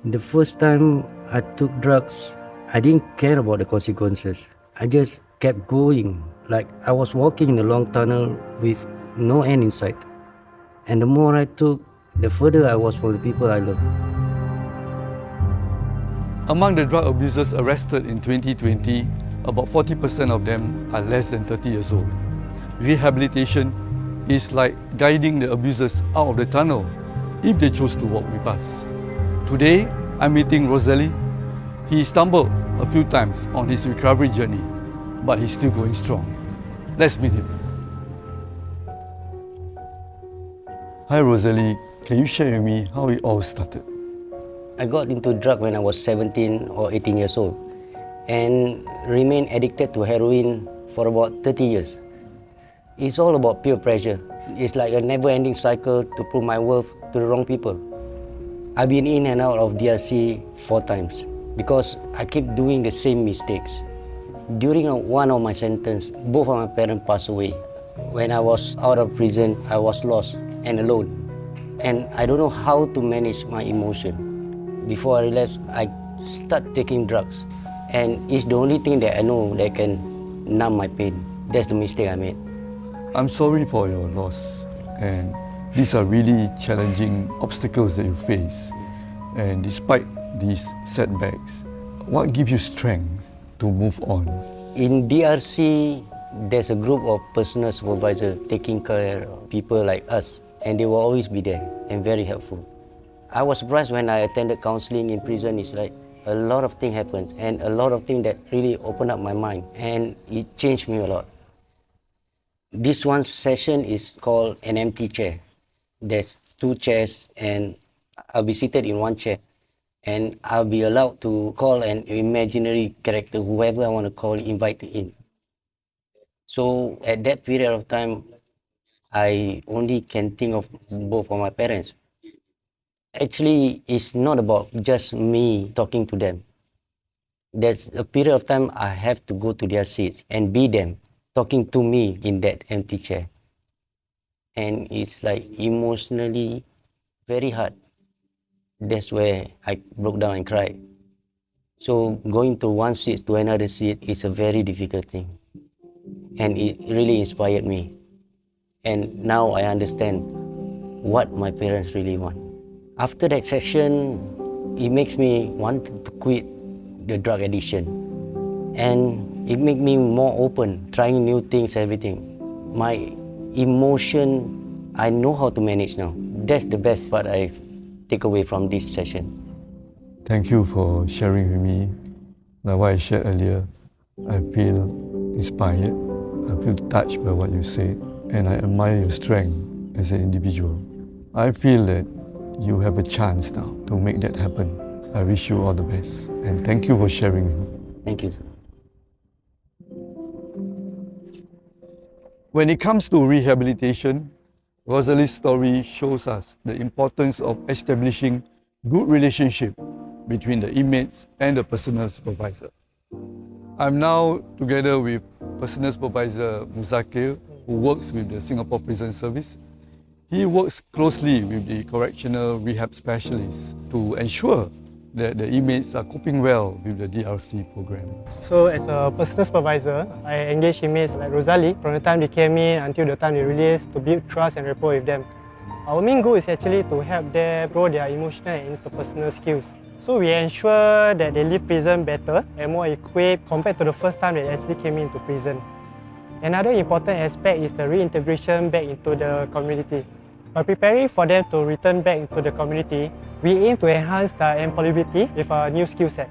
The first time I took drugs, I didn't care about the consequences. I just kept going, like I was walking in a long tunnel with no end in sight. And the more I took, the further I was from the people I love. Among the drug abusers arrested in 2020, about 40% of them are less than 30 years old. Rehabilitation is like guiding the abusers out of the tunnel if they choose to walk with us. Today, I'm meeting Rosezeli. He stumbled a few times on his recovery journey, but he's still going strong. Let's meet him. Hi Rosezeli, can you share with me how it all started? I got into drug when I was 17 or 18 years old and remained addicted to heroin for about 30 years. It's all about peer pressure. It's like a never-ending cycle to prove my worth to the wrong people. I've been in and out of DRC 4 times because I keep doing the same mistakes. During one of my sentences, both of my parents passed away. When I was out of prison, I was lost and alone. And I don't know how to manage my emotion. Before I realized, I start taking drugs. And it's the only thing that I know that can numb my pain. That's the mistake I made. I'm sorry for your loss, and these are really challenging obstacles that you face. And despite these setbacks, what gives you strength to move on? In DRC, there's a group of personal supervisors taking care of people like us, and they will always be there and very helpful. I was surprised when I attended counseling in prison. It's like a lot of things happened and a lot of things that really opened up my mind, and it changed me a lot. This one session is called an empty chair. There's 2 chairs and I'll be seated in one chair, and I'll be allowed to call an imaginary character, whoever I want to call, invite in. So at that period of time, I only can think of both of my parents. Actually, it's not about just me talking to them. There's a period of time I have to go to their seats and be them, talking to me in that empty chair. And it's like emotionally very hard. That's where I broke down and cried. So going to one seat to another seat is a very difficult thing. And it really inspired me. And now I understand what my parents really want. After that session, it makes me want to quit the drug addiction. And it makes me more open, trying new things, everything. My emotion, I know how to manage now. That's the best part I take away from this session. Thank you for sharing with me. Like what I shared earlier, I feel inspired, I feel touched by what you said, and I admire your strength as an individual. I feel that you have a chance now to make that happen. I wish you all the best, and thank you for sharing with me. Thank you, sir. When it comes to rehabilitation, Rosezeli's story shows us the importance of establishing good relationship between the inmates and the personal supervisor. I'm now together with personal supervisor Muzakir, who works with the Singapore Prison Service. He works closely with the correctional rehab specialists to ensure that the inmates are coping well with the DRC program. So as a personal supervisor, I engage inmates like Rosezeli from the time they came in until the time they release to build trust and rapport with them. Our main goal is actually to help them grow their emotional and interpersonal skills. So we ensure that they leave prison better and more equipped compared to the first time they actually came into prison. Another important aspect is the reintegration back into the community. By preparing for them to return back into the community, we aim to enhance their employability with a new skill set.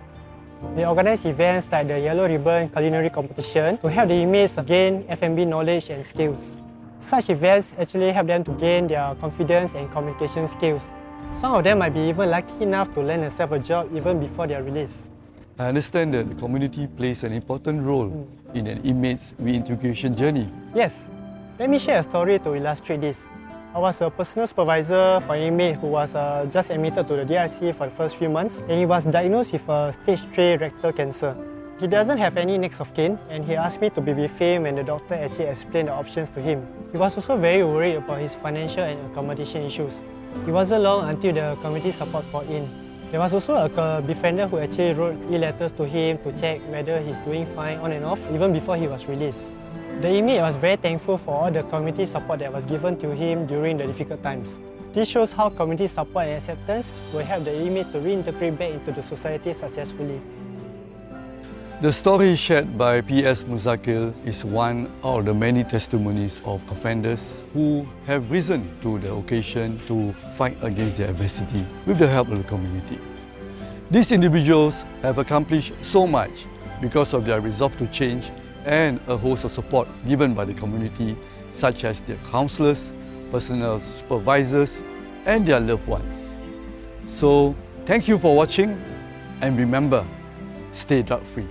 We organize events like the Yellow Ribbon Culinary Competition to help the inmates gain F&B knowledge and skills. Such events actually help them to gain their confidence and communication skills. Some of them might be even lucky enough to land themselves a job even before their release. I understand that the community plays an important role in an inmate's reintegration journey. Yes. Let me share a story to illustrate this. I was a personal supervisor for an inmate who was just admitted to the DRC for the first few months, and he was diagnosed with stage 3 rectal cancer. He doesn't have any next of kin, and he asked me to be with him when the doctor actually explained the options to him. He was also very worried about his financial and accommodation issues. It wasn't long until the community support poured in. There was also a befriender who actually wrote e-letters to him to check whether he's doing fine on and off, even before he was released. The inmate was very thankful for all the community support that was given to him during the difficult times. This shows how community support and acceptance will help the inmate to reintegrate back into the society successfully. The story shared by P.S. Muzakil is one of the many testimonies of offenders who have risen to the occasion to fight against their adversity with the help of the community. These individuals have accomplished so much because of their resolve to change and a host of support given by the community, such as their counselors, personal supervisors, and their loved ones. So, thank you for watching, and remember, stay drug-free.